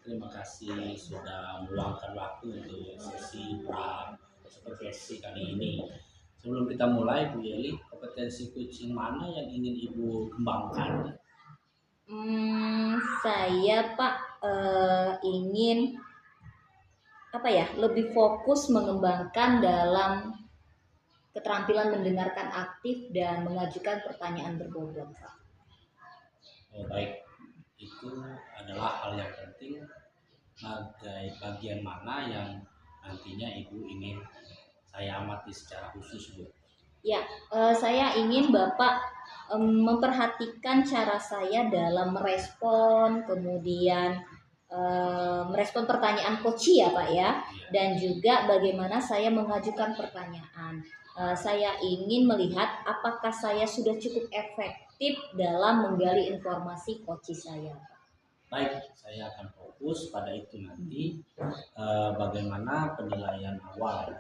Terima kasih sudah meluangkan waktu untuk sesi pra supervisi kali ini. Sebelum kita mulai, Bu Yeli, kompetensi coaching mana yang ingin Ibu kembangkan? Saya Pak ingin lebih fokus mengembangkan dalam keterampilan mendengarkan aktif dan mengajukan pertanyaan berbobot, Pak. Oh, baik, itu adalah hal yang penting. Bagian mana yang nantinya Ibu ingin saya amati secara khusus, Bu? Ya, saya ingin Bapak memperhatikan cara saya dalam merespon, kemudian merespon pertanyaan coach ya Pak ya, dan juga bagaimana saya mengajukan pertanyaan. Saya ingin melihat apakah saya sudah cukup efektif dalam menggali informasi coach saya, Pak. Baik, saya akan fokus pada itu nanti. Bagaimana penilaian awal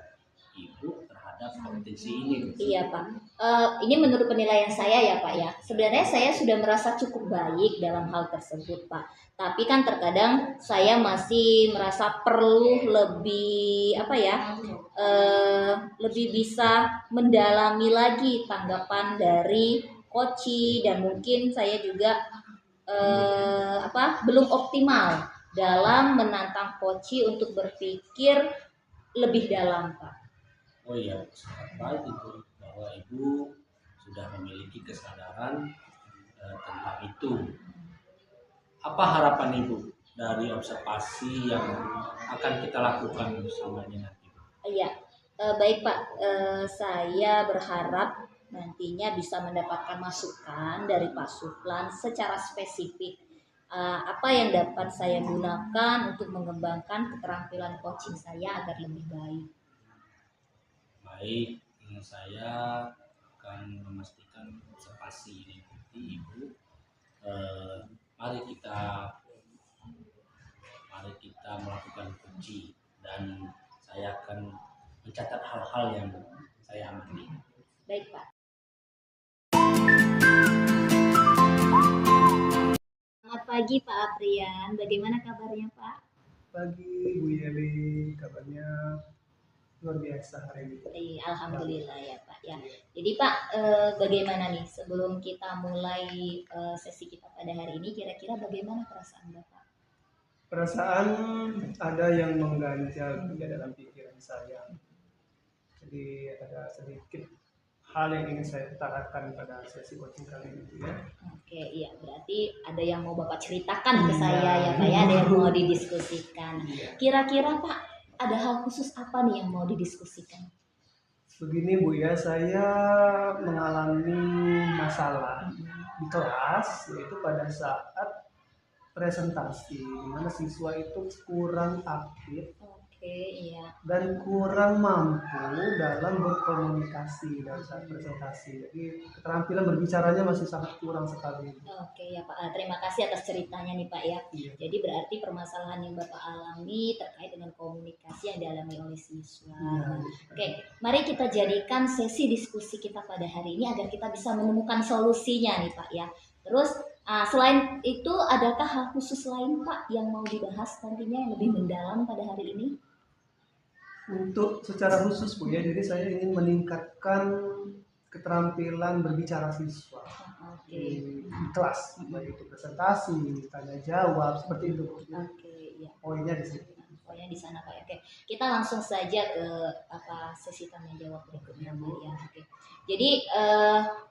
Ibu terhadap kompetensi ini? Iya Pak, ini menurut penilaian saya ya Pak ya. Sebenarnya saya sudah merasa cukup baik dalam hal tersebut Pak. Tapi kan terkadang saya masih merasa perlu lebih lebih bisa mendalami lagi tanggapan dari coach, dan mungkin saya juga belum optimal dalam menantang coach untuk berpikir lebih dalam Pak. Oh iya, sangat baik itu bahwa Ibu sudah memiliki kesadaran tentang itu. Apa harapan Ibu dari observasi yang akan kita lakukan bersamanya nanti? Iya, baik Pak. Saya berharap nantinya bisa mendapatkan masukan dari Pak Suplan secara spesifik. Apa yang dapat saya gunakan untuk mengembangkan keterampilan coaching saya agar lebih baik. Baik, saya akan memastikan observasi ini nanti Ibu. Mari kita melakukan uji dan saya akan mencatat hal-hal yang saya amati. Baik Pak. Selamat pagi Pak Aprian, bagaimana kabarnya Pak? Pagi Bu Yeli, kabarnya luar biasa hari ini. Alhamdulillah ya Pak ya. Jadi Pak, bagaimana nih sebelum kita mulai sesi kita pada hari ini, kira-kira bagaimana perasaan Bapak? Perasaan ada yang mengganjal juga dalam pikiran saya. Jadi ada sedikit hal yang ingin saya utarakan pada sesi coaching kali ini ya. Oke, iya berarti ada yang mau Bapak ceritakan ke saya ya Pak ya, ada yang mau didiskusikan. Kira-kira Pak, ada hal khusus apa nih yang mau didiskusikan? Begini Bu ya, saya mengalami masalah di kelas, yaitu pada saat presentasi, di mana siswa itu kurang aktif. Oke, iya. Dan kurang mampu dalam berkomunikasi dalam saat presentasi. Jadi keterampilan berbicaranya masih sangat kurang sekali. Oke ya Pak, terima kasih atas ceritanya nih Pak ya. Iya. Jadi berarti permasalahan yang Bapak alami terkait dengan komunikasi yang dialami oleh siswa. Iya. Oke, mari kita jadikan sesi diskusi kita pada hari ini agar kita bisa menemukan solusinya nih Pak ya. Terus selain itu adakah hal khusus lain Pak yang mau dibahas nantinya yang lebih mendalam pada hari ini? Untuk secara khusus Bu ya, jadi saya ingin meningkatkan keterampilan berbicara siswa di kelas, baik itu presentasi, tanya jawab, seperti itu. Oke, ya. Poinnya di sini. Poinnya di sana Pak. Oke, kita langsung saja ke sesi tanya jawab berikutnya Pak ya. Oke. Jadi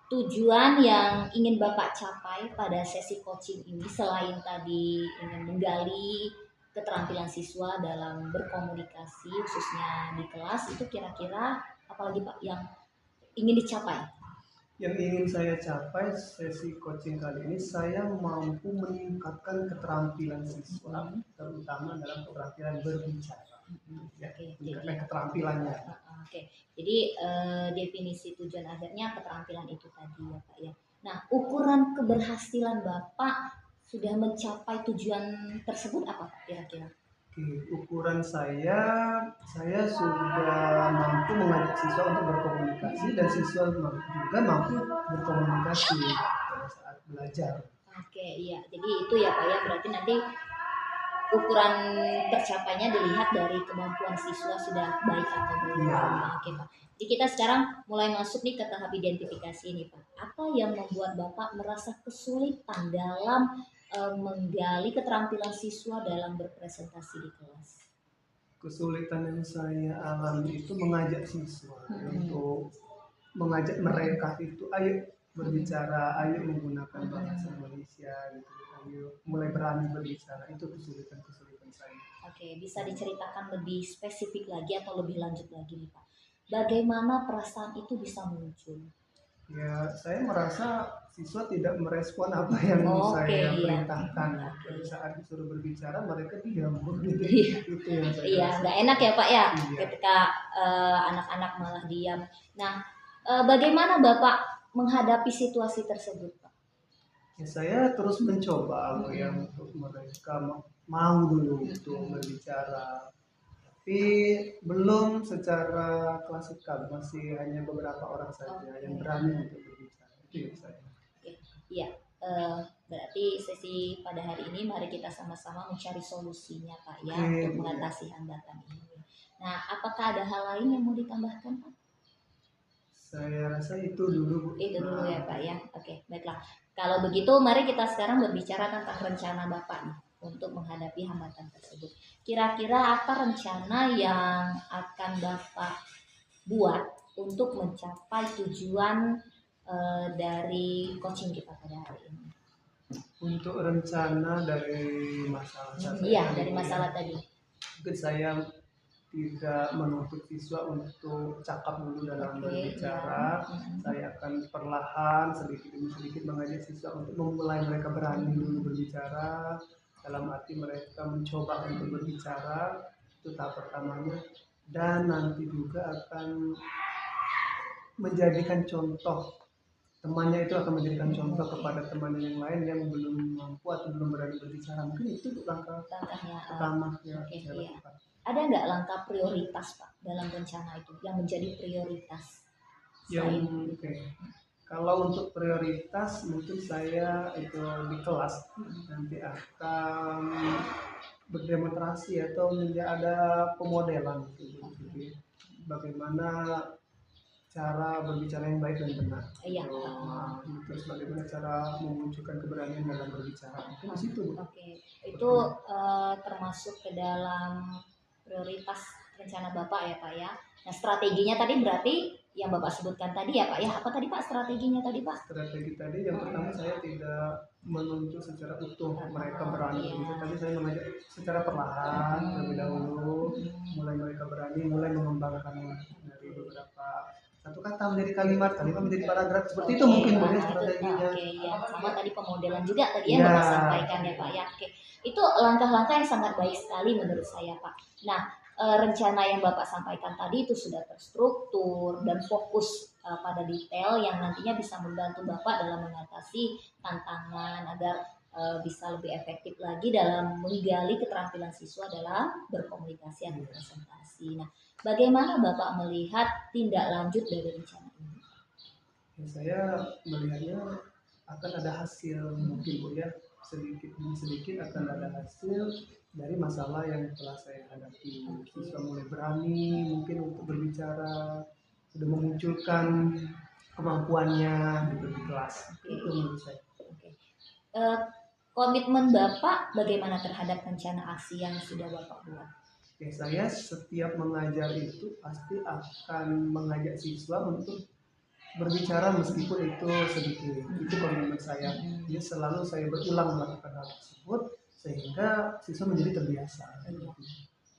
tujuan yang ingin Bapak capai pada sesi coaching ini selain tadi ingin menggali keterampilan siswa dalam berkomunikasi khususnya di kelas, itu kira-kira apalagi Pak yang ingin dicapai? Yang ingin saya capai sesi coaching kali ini, saya mampu meningkatkan keterampilan siswa, terutama dalam keterampilan berbicara. Ya, meningkatkan keterampilannya. Oke, jadi definisi tujuan akhirnya keterampilan itu tadi ya Pak ya. Nah, ukuran keberhasilan Bapak sudah mencapai tujuan tersebut apa kira-kira? Ukuran saya sudah mampu mengajak siswa untuk berkomunikasi dan siswa juga mampu berkomunikasi pada saat belajar. Oke, iya. Jadi itu ya Pak ya, berarti nanti ukuran tercapainya dilihat dari kemampuan siswa sudah baik atau belum. Iya. Oke Pak. Jadi kita sekarang mulai masuk nih ke tahap identifikasi ini Pak. Apa yang membuat Bapak merasa kesulitan dalam menggali keterampilan siswa dalam berpresentasi di kelas? Kesulitan yang saya alami itu mengajak siswa Hmm. untuk mengajak mereka itu ayo berbicara, ayo menggunakan bahasa Indonesia gitu, ayo mulai berani berbicara. Itu kesulitan saya. Oke, bisa diceritakan lebih spesifik lagi atau lebih lanjut lagi nih Pak. Bagaimana perasaan itu bisa muncul? Ya, saya merasa siswa tidak merespon apa yang Oke, saya iya. perintahkan. Oke. Saat disuruh berbicara, mereka diam. Gitu. Iya. Itu yang saya Iya, rasa. nggak enak ya Pak ya, Iya. ketika anak-anak malah diam. Nah, bagaimana Bapak menghadapi situasi tersebut Pak? Ya, saya terus mencoba yang untuk mereka mau dulu untuk berbicara. Tapi belum secara klasikal, masih hanya beberapa orang saja yang berani untuk berbicara. Itu yang saya. Iya, berarti sesi pada hari ini mari kita sama-sama mencari solusinya Pak ya Oke, untuk Bu. mengatasi hambatan ini. Nah, apakah ada hal lain yang mau ditambahkan Pak? Saya rasa itu dulu, Bu. Itu dulu ya Pak ya. Oke, baiklah. Kalau begitu mari kita sekarang berbicara tentang rencana Bapak nih untuk menghadapi hambatan tersebut. Kira-kira apa rencana yang akan Bapak buat untuk mencapai tujuan dari coaching kita pada hari ini? Untuk rencana dari masalah saya Iya, tadi, dari masalah tadi. mungkin saya tidak menuntut siswa untuk cakap dulu dalam Oke, berbicara. ya. Saya akan perlahan sedikit demi sedikit mengajak siswa untuk memulai mereka berani dulu berbicara. Dalam arti mereka mencoba untuk berbicara, itu tahap pertamanya. Dan nanti juga akan menjadikan contoh, temannya itu akan menjadikan contoh kepada temannya yang lain yang belum mampu atau belum berani berbicara. Mungkin itu langkah Langkahnya. pertama yang Oke, saya iya. lakukan. Ada nggak langkah prioritas Pak dalam rencana itu yang menjadi prioritas? Yang oke. Kalau untuk prioritas mungkin saya itu di kelas nanti akan berdemonstrasi atau ada pemodelan gitu, bagaimana cara berbicara yang baik dan benar. Iya. Terus bagaimana cara memunculkan keberanian dalam berbicara. Mungkin di situ. Oke, itu termasuk ke dalam prioritas rencana Bapak ya Pak ya. Nah strateginya tadi berarti yang Bapak sebutkan tadi ya Pak ya. Apa tadi Pak strateginya tadi Pak? Strategi tadi yang pertama saya tidak menuntut secara utuh mereka berani. Iya. Tadi saya mengajak secara perlahan terlebih dahulu, mulai mereka berani, mulai mengembangkan dari beberapa satu kata menjadi kalimat, kalimat menjadi paragraf. Seperti itu mungkin Nah, boleh strateginya. Oke, ya. Sama tadi pemodelan juga tadi ya Ya. Bapak sampaikan ya Pak ya. Oke. Itu langkah-langkah yang sangat baik sekali menurut saya Pak. Nah, rencana yang Bapak sampaikan tadi itu sudah terstruktur dan fokus pada detail yang nantinya bisa membantu Bapak dalam mengatasi tantangan agar bisa lebih efektif lagi dalam menggali keterampilan siswa dalam berkomunikasi atau presentasi. Nah, bagaimana Bapak melihat tindak lanjut dari rencana ini? Ya, saya melihatnya akan ada hasil mungkin Bu ya, sedikit demi sedikit akan ada hasil dari masalah yang telah saya hadapi. Siswa mulai berani mungkin untuk berbicara, sudah memunculkan kemampuannya gitu di kelas. Itu menurut saya. Oke. Komitmen Bapak bagaimana terhadap rencana aksi yang sudah Bapak buat? Ya, saya setiap mengajar itu pasti akan mengajak siswa untuk berbicara meskipun itu sedikit. Itu komitmen saya. Jadi selalu saya berulang melakukan hal tersebut sehingga siswa menjadi terbiasa.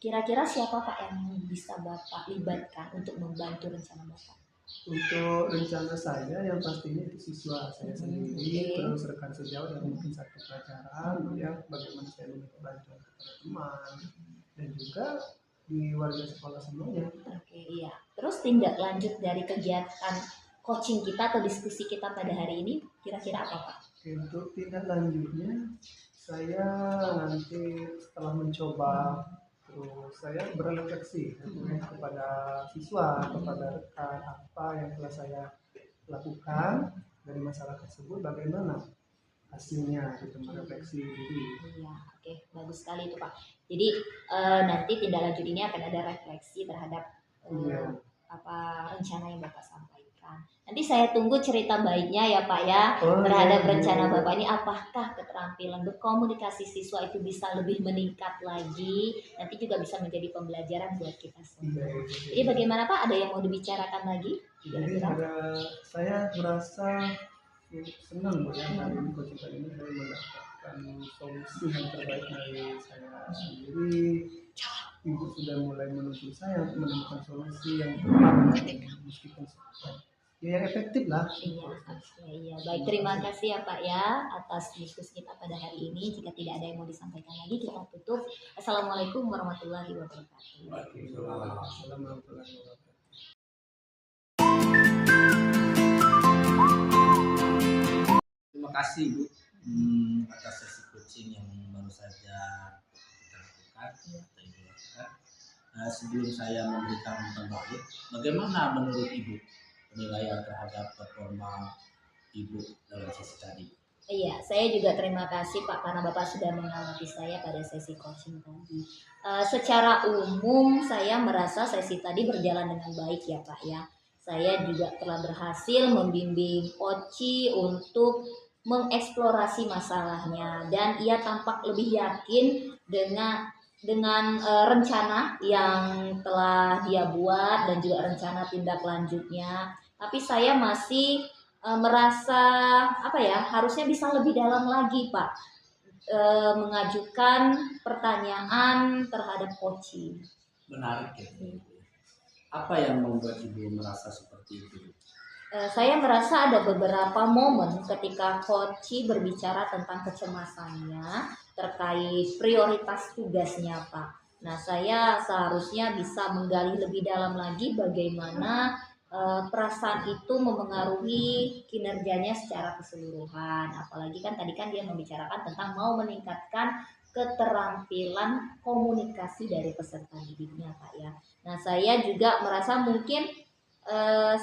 Kira-kira siapa Pak yang bisa Bapak libatkan untuk membantu rencana Bapak? Untuk rencana saya yang pastinya itu siswa saya sendiri, terus rekan sejauh yang mungkin satu pelajaran, ya bagaimana saya meminta bantuan kepada teman dan juga di warga sekolah semuanya. Oke, iya. Terus tindak lanjut dari kegiatan coaching kita atau diskusi kita pada hari ini kira-kira apa Pak? Untuk tindak lanjutnya saya nanti setelah mencoba terus saya berefleksi kepada siswa, kepada rekan apa yang telah saya lakukan dari masalah tersebut, bagaimana hasilnya gitu, merefleksi diri. Iya, oke, bagus sekali itu Pak. Jadi nanti tindak lanjut ini akan ada refleksi terhadap Iya. apa rencana yang Bapak sampaikan. Nanti saya tunggu cerita baiknya ya Pak ya Oh, terhadap iya, rencana iya. Bapak ini. Apakah keterampilan berkomunikasi siswa itu bisa lebih meningkat lagi? Nanti juga bisa menjadi pembelajaran buat kita semua. Iya, iya. Jadi bagaimana Pak? Ada yang mau dibicarakan lagi? Jadi saya merasa senang Bu ya, hari ini coaching kali ini saya mendapatkan solusi yang terbaik dari saya sendiri. Ibu sudah mulai menuntun saya untuk menemukan solusi yang tepat, meskipun ya yang efektif lah. Iya, oke, iya. Baik, terima kasih ya Pak ya atas diskusi kita pada hari ini. Jika tidak ada yang mau disampaikan lagi, kita tutup. Assalamualaikum warahmatullahi wabarakatuh. Waalaikumsalam warahmatullahi wabarakatuh. Terima kasih Bu atas sesi coaching yang baru saja kita lakukan atau Ibu lakukan. Sebelum saya memberikan umpan balik, bagaimana menurut Ibu penilaian terhadap performa Ibu dalam sesi tadi? Iya, saya juga terima kasih Pak karena Bapak sudah mengamati saya pada sesi coaching tadi. Secara umum saya merasa sesi tadi berjalan dengan baik ya Pak ya. Saya juga telah berhasil membimbing Oci untuk mengeksplorasi masalahnya dan ia tampak lebih yakin dengan rencana yang telah dia buat dan juga rencana tindak lanjutnya. Tapi saya masih merasa apa ya, harusnya bisa lebih dalam lagi Pak, mengajukan pertanyaan terhadap Oci. Menarik ya. Apa yang membuat Ibu merasa seperti itu? Saya merasa ada beberapa momen ketika Koci berbicara tentang kecemasannya terkait prioritas tugasnya Pak. Nah, saya seharusnya bisa menggali lebih dalam lagi bagaimana perasaan itu memengaruhi kinerjanya secara keseluruhan. Apalagi kan tadi kan dia membicarakan tentang mau meningkatkan keterampilan komunikasi dari peserta didiknya Pak ya. Nah, saya juga merasa mungkin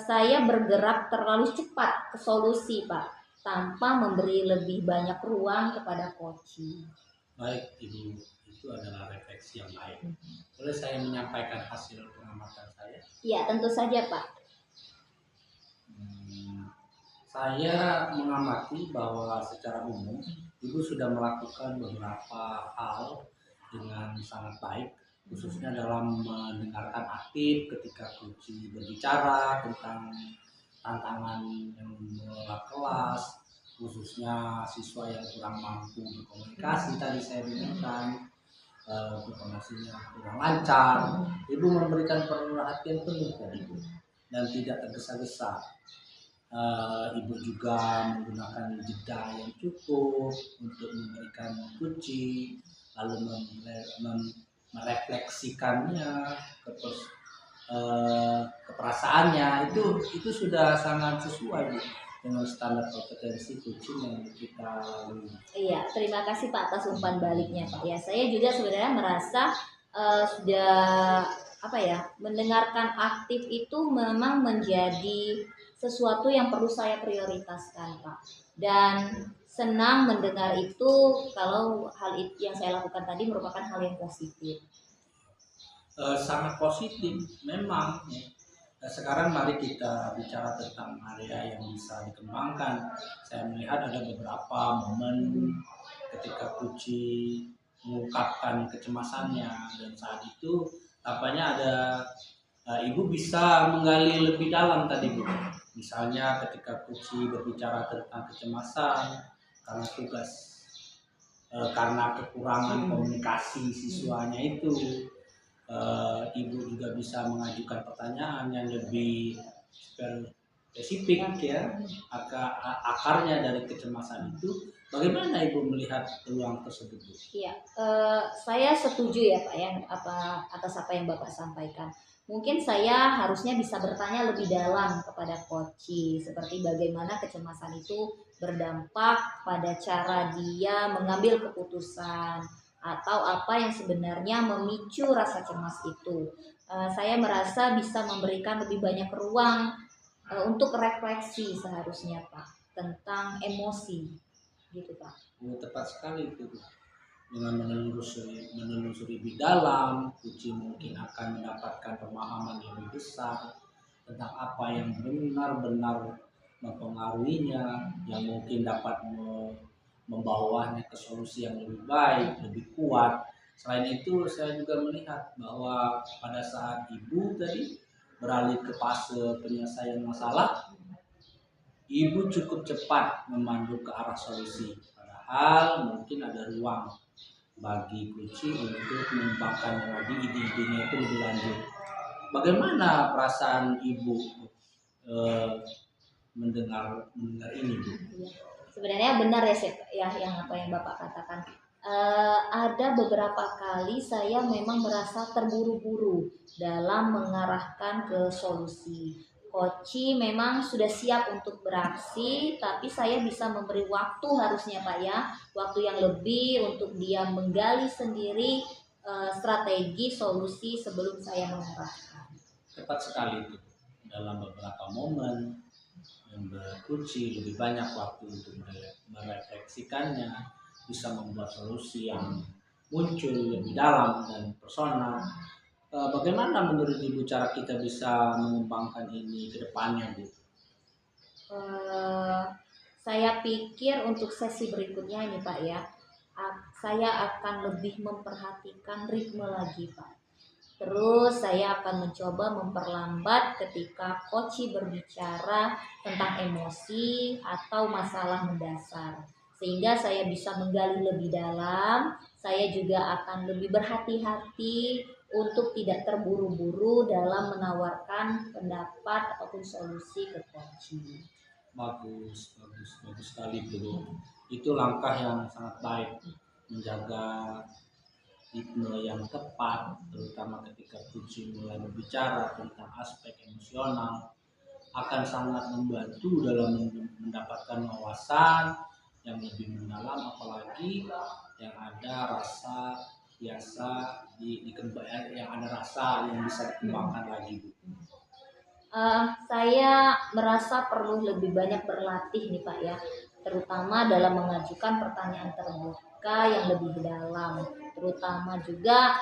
saya bergerak terlalu cepat ke solusi Pak tanpa memberi lebih banyak ruang kepada Koci. Baik Ibu, itu adalah refleksi yang baik. Boleh saya menyampaikan hasil pengamatan saya? Iya, tentu saja Pak. Saya mengamati bahwa secara umum Ibu sudah melakukan beberapa hal dengan sangat baik, khususnya dalam mendengarkan aktif ketika Kuci berbicara tentang tantangan yang mengelola kelas, khususnya siswa yang kurang mampu berkomunikasi. Tadi saya dengarkan informasinya kurang lancar. Ibu memberikan perhatian penuh tadi Bu dan tidak tergesa-gesa. Ibu juga menggunakan jeda yang cukup untuk memberikan kunci, lalu merefleksikannya ke keperasaannya. Itu sudah sangat sesuai Bu dengan standar kompetensi coaching yang kita lalui. Iya, terima kasih Pak atas umpan baliknya Pak. Ya, saya juga sebenarnya merasa sudah apa ya, mendengarkan aktif itu memang menjadi sesuatu yang perlu saya prioritaskan Pak. Dan senang mendengar itu kalau hal itu yang saya lakukan tadi merupakan hal yang positif. Sangat positif memang ya. Sekarang mari kita bicara tentang area yang bisa dikembangkan. Saya melihat ada beberapa momen ketika Kuci mengungkapkan kecemasannya dan saat itu tampaknya ada Ibu bisa menggali lebih dalam tadi Bu. Misalnya ketika Kuci berbicara tentang kecemasan karena tugas karena kekurangan komunikasi siswanya itu, Ibu juga bisa mengajukan pertanyaan yang lebih spesifik ya, akarnya dari kecemasan itu. Bagaimana Ibu melihat peluang tersebut Bu? Iya, saya setuju ya Pak ya atas apa yang Bapak sampaikan. Mungkin saya harusnya bisa bertanya lebih dalam kepada Koci seperti bagaimana kecemasan itu berdampak pada cara dia mengambil keputusan atau apa yang sebenarnya memicu rasa cemas itu. Saya merasa bisa memberikan lebih banyak ruang untuk refleksi seharusnya Pak tentang emosi. gitu Pak. Tepat sekali itu. Dengan menelusuri lebih dalam, Kuci mungkin akan mendapatkan pemahaman yang lebih besar tentang apa yang benar-benar mempengaruhinya, yang mungkin dapat membawanya ke solusi yang lebih baik, lebih kuat. Selain itu, saya juga melihat bahwa pada saat ibu tadi beralih ke fase penyelesaian masalah, ibu cukup cepat memandu ke arah solusi. Padahal mungkin ada ruang bagi Kuci untuk mengembangkan lagi ide-idenya itu lebih lanjut. Bagaimana perasaan ibu eh, mendengar ini, Bu? Sebenarnya benar ya, yang apa yang Bapak katakan. Ada beberapa kali saya memang merasa terburu-buru dalam mengarahkan ke solusi. Koci memang sudah siap untuk beraksi, tapi saya bisa memberi waktu harusnya Pak ya, waktu yang lebih untuk dia menggali sendiri strategi solusi sebelum saya mengarahkan. Tepat sekali itu. Dalam beberapa momen member Kuci lebih banyak waktu untuk merefleksikannya, bisa membuat solusi yang muncul lebih dalam dan personal. Bagaimana menurut Ibu cara kita bisa mengembangkan ini ke depannya, Bu? Saya pikir untuk sesi berikutnya ini Pak ya, saya akan lebih memperhatikan ritme lagi Pak. Terus saya akan mencoba memperlambat ketika Koci berbicara tentang emosi atau masalah mendasar. Sehingga saya bisa menggali lebih dalam, saya juga akan lebih berhati-hati untuk tidak terburu-buru dalam menawarkan pendapat ataupun solusi ke Koci. Bagus sekali, Bu. Itu langkah yang sangat baik, menjaga ritme yang tepat, terutama ketika Kuci mulai berbicara tentang aspek emosional, akan sangat membantu dalam mendapatkan wawasan yang lebih mendalam, apalagi yang ada rasa biasa yang ada rasa yang bisa dikembangkan lagi, Bu. Saya merasa perlu lebih banyak berlatih nih Pak ya, terutama dalam mengajukan pertanyaan terbuka yang lebih dalam, terutama juga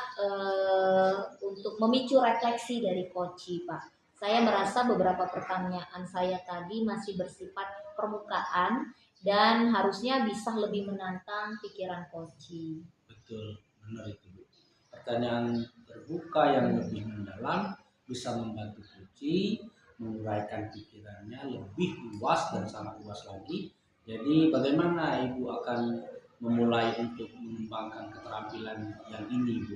untuk memicu refleksi dari Koci Pak. Saya merasa beberapa pertanyaan saya tadi masih bersifat permukaan dan harusnya bisa lebih menantang pikiran Koci. Betul, benar itu, Bu. Pertanyaan terbuka yang lebih mendalam bisa membantu Kuci menguraikan pikirannya lebih luas dan sangat luas lagi. Jadi bagaimana Ibu akan memulai untuk mengembangkan keterampilan yang ini, Bu?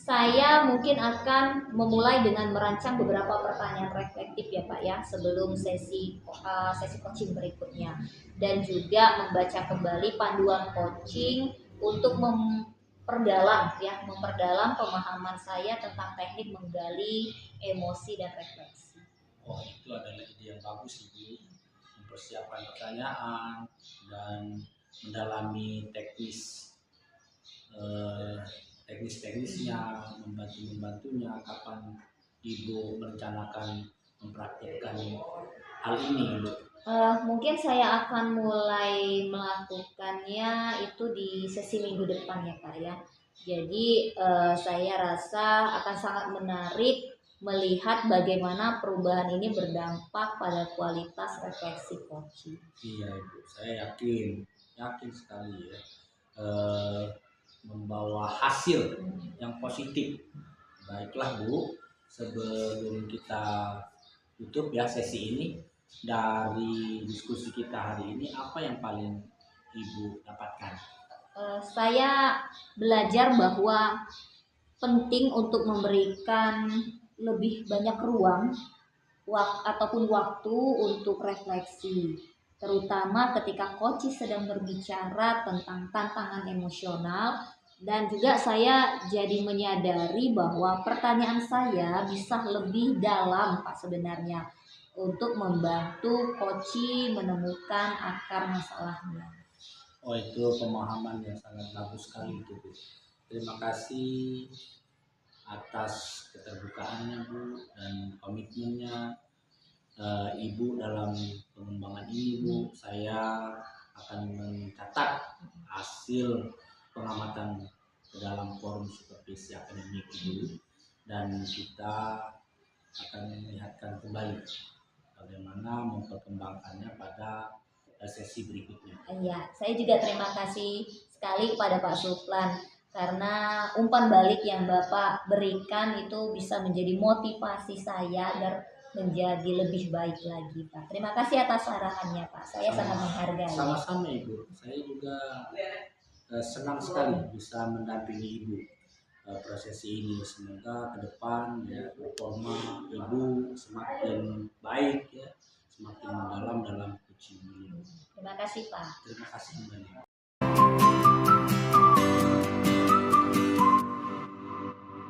Saya mungkin akan memulai dengan merancang beberapa pertanyaan reflektif ya Pak ya sebelum sesi coaching berikutnya, dan juga membaca kembali panduan coaching untuk memperdalam pemahaman saya tentang teknik menggali emosi dan refleksi. Oh, itu adalah ide yang bagus, Ibu. Mempersiapkan pertanyaan dan mendalami teknisnya, membantunya kapan Ibu merencanakan mempraktikkan hal ini, Bu. Mungkin saya akan mulai melakukannya itu di sesi minggu depan ya Pak ya. Jadi saya rasa akan sangat menarik melihat bagaimana perubahan ini berdampak pada kualitas refleksi coaching. Iya, Ibu, saya yakin sekali ya, eh, membawa hasil yang positif. Baiklah, Bu, sebelum kita tutup ya sesi ini, dari diskusi kita hari ini, apa yang paling Ibu dapatkan? Saya belajar bahwa penting untuk memberikan lebih banyak ruang ataupun waktu untuk refleksi, terutama ketika coach sedang berbicara tentang tantangan emosional, dan juga saya jadi menyadari bahwa pertanyaan saya bisa lebih dalam Pak sebenarnya untuk membantu coach menemukan akar masalahnya. Oh, itu pemahaman yang sangat bagus sekali itu, Bu. Terima kasih atas keterbukaannya, Bu, dan komitmennya Ibu dalam pengembangan ini Bu, saya akan mencatat hasil pengamatan ke dalam forum supervisi akademik Ibu, dan kita akan melihatkan kembali bagaimana memperkembangkannya pada sesi berikutnya. Iya, saya juga terima kasih sekali kepada Pak Suplan karena umpan balik yang Bapak berikan itu bisa menjadi motivasi saya agar menjadi lebih baik lagi, Pak. Terima kasih atas arahannya, Pak. Saya sangat menghargai. Sama-sama Ibu, saya juga senang sekali bisa mendampingi Ibu prosesi ini. Semoga ke depan ya performa Ibu semakin baik ya, semakin mendalam dalam coaching ini. Terima kasih, Pak. Terima kasih kembali.